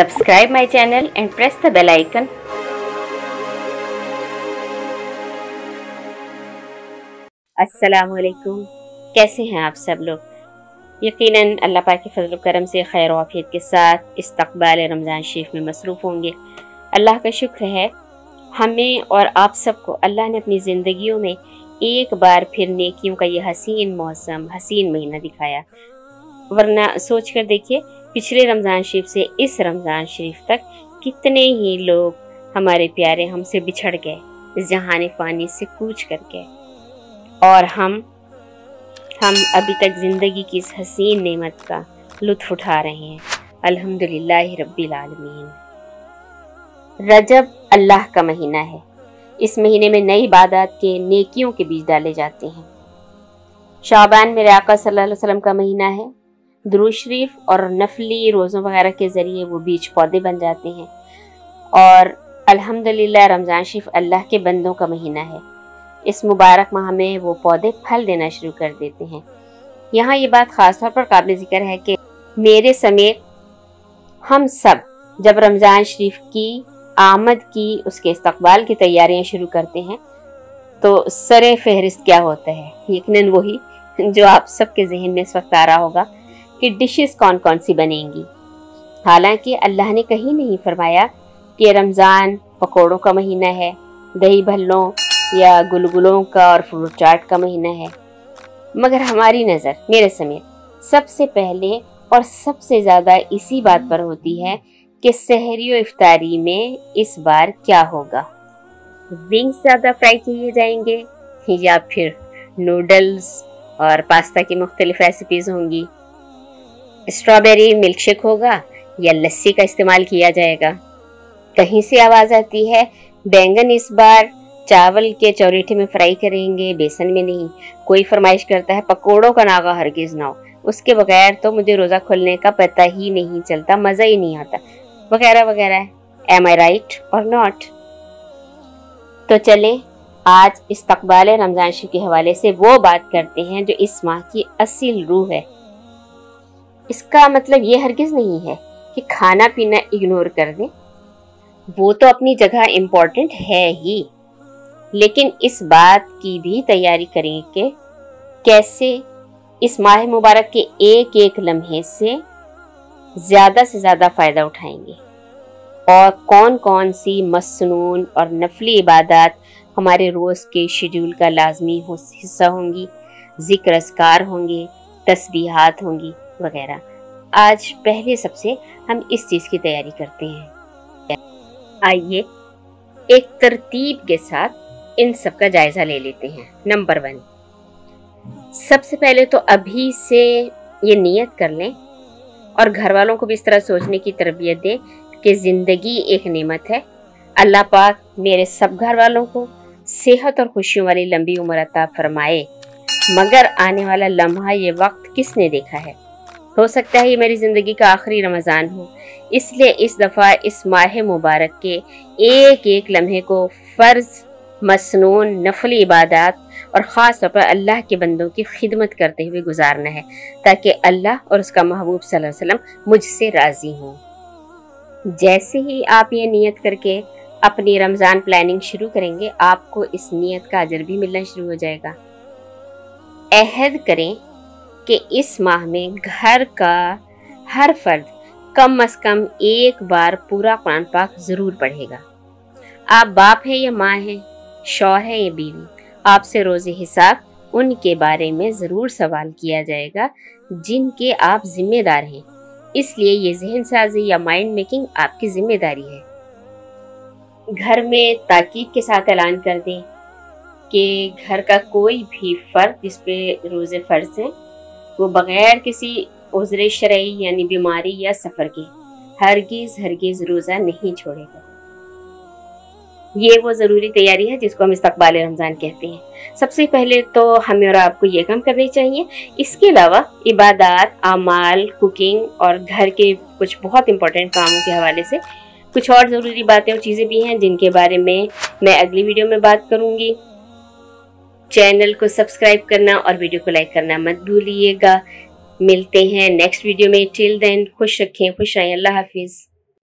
Subscribe my channel and press the bell icon. अस्सलाम वालेकुम, कैसे हैं आप सब लोग? यकीनन अल्लाह पाक के फजल करम से खैर आफियत के साथ इस्तक़बाल रमज़ान शरीफ में मसरूफ़ होंगे। अल्लाह का शुक्र है, हमें और आप सबको अल्लाह ने अपनी ज़िंदगियों में एक बार फिर नेकियों का ये हसीन मौसम, हसीन महीना दिखाया। वरना सोच कर देखिए, पिछले रमज़ान शरीफ से इस रमज़ान शरीफ तक कितने ही लोग हमारे प्यारे हमसे बिछड़ गए, इस जहानी फ़ानी से कूच कर गए, और हम अभी तक ज़िंदगी की इस हसीन नेमत का लुत्फ़ उठा रहे हैं। अल्हम्दुलिल्लाह रब्बिल आलमीन। रजब अल्लाह का महीना है। इस महीने में नई इबादत के, नेकियों के बीज डाले जाते हैं। शाबान मेरे आका सल्लल्लाहु अलैहि वसल्लम का महीना है। दुरूद शरीफ और नफली रोज़ों वगैरह के ज़रिए वो बीज पौधे बन जाते हैं। और अल्हम्दुलिल्लाह रमज़ान शरीफ अल्लाह के बंदों का महीना है। इस मुबारक माह में वो पौधे फल देना शुरू कर देते हैं। यहाँ ये बात ख़ास तौर पर काबिल ज़िक्र है कि मेरे समेत हम सब जब रमज़ान शरीफ की आमद की, उसके इस्तक़बाल की तैयारियाँ शुरू करते हैं तो सरे फहरिस्त क्या होता है? यकीनन वही जो आप सबके जहन में इस वक्त आ रहा होगा कि डिशेस कौन कौन सी बनेंगी। हालांकि अल्लाह ने कहीं नहीं फरमाया कि रमज़ान पकौड़ों का महीना है, दही भल्लों या गुलगुलों का और फ्रूट चाट का महीना है। मगर हमारी नज़र, मेरे समेत, सबसे पहले और सबसे ज़्यादा इसी बात पर होती है कि सहरी और इफ्तारी में इस बार क्या होगा। विंग्स ज़्यादा फ्राई किए जाएंगे या फिर नूडल्स और पास्ता की मुख्तलिफ रेसिपीज़ होंगी। स्ट्रॉबेरी मिल्क शेक होगा या लस्सी का इस्तेमाल किया जाएगा। कहीं से आवाज़ आती है बैंगन इस बार चावल के चौरीठे में फ्राई करेंगे, बेसन में नहीं। कोई फरमाइश करता है पकोड़ों का नागा हरगिज़ ना हो, उसके बगैर तो मुझे रोज़ा खोलने का पता ही नहीं चलता, मज़ा ही नहीं आता, वगैरह वगैरह। एम आई राइट और नॉट? तो चलें आज इस्तक़बाल रमज़ान शरीफ के हवाले से वो बात करते हैं जो इस माह की असल रूह है। इसका मतलब ये हरगिज़ नहीं है कि खाना पीना इग्नोर कर दें, वो तो अपनी जगह इम्पोर्टेंट है ही, लेकिन इस बात की भी तैयारी करें कि कैसे इस माह मुबारक के एक एक लम्हे से ज़्यादा फ़ायदा उठाएंगे और कौन कौन सी मसनून और नफली इबादत हमारे रोज़ के शेड्यूल का लाजमी हिस्सा होंगी, ज़िक्र अस्कार होंगे, तस्बीहात होंगी वगैरह। आज पहले सबसे हम इस चीज़ की तैयारी करते हैं। आइए एक तरतीब के साथ इन सब का जायज़ा ले लेते हैं। नंबर 1, सबसे पहले तो अभी से ये नियत कर लें और घर वालों को भी इस तरह सोचने की तरबियत दें कि ज़िंदगी एक नेमत है। अल्लाह पाक मेरे सब घर वालों को सेहत और खुशियों वाली लंबी उम्र अता फरमाए। मगर आने वाला लम्हा, ये वक्त किसने देखा है? हो सकता है ये मेरी ज़िंदगी का आखिरी रमज़ान हो, इसलिए इस दफ़ा इस माह मुबारक के एक एक लम्हे को फ़र्ज़, मसनून, नफली इबादत और ख़ास तौर पर अल्लाह के बंदों की खिदमत करते हुए गुजारना है, ताकि अल्लाह और उसका महबूब सल्लल्लाहु अलैहि वसल्लम मुझसे राज़ी हों। जैसे ही आप ये नियत करके अपनी रमज़ान प्लानिंग शुरू करेंगे, आपको इस नियत का अजर भी मिलना शुरू हो जाएगा। अहद करें कि इस माह में घर का हर फर्द कम अज़ कम एक बार पूरा कुरान पाक ज़रूर पढ़ेगा। आप बाप हैं या माँ हैं, शौहर है या बीवी, आपसे रोज़े हिसाब उनके बारे में ज़रूर सवाल किया जाएगा जिनके आप जिम्मेदार हैं। इसलिए ये जहन साजी या माइंड मेकिंग आपकी जिम्मेदारी है। घर में ताकीद के साथ ऐलान कर दें कि घर का कोई भी फ़र्द जिस पे रोज़े फ़र्ज़ हैं, वो बग़ैर किसी उज़्र शरई यानी बीमारी या सफ़र के हरगिज़ रोज़ा नहीं छोड़ेगा। ये वो ज़रूरी तैयारी है जिसको हम इस्तक़बाल रमज़ान कहते हैं। सबसे पहले तो हमें और आपको ये काम करने चाहिए। इसके अलावा इबादत, आमाल, कुकिंग और घर के कुछ बहुत इंपॉर्टेंट कामों के हवाले से कुछ और ज़रूरी बातें और चीज़ें भी हैं जिनके बारे में मैं अगली वीडियो में बात करूँगी। चैनल को सब्सक्राइब करना और वीडियो को लाइक करना मत भूलिएगा। मिलते हैं नेक्स्ट वीडियो में। टिल देन खुश रखें, खुश रहें। अल्लाह हाफिज़।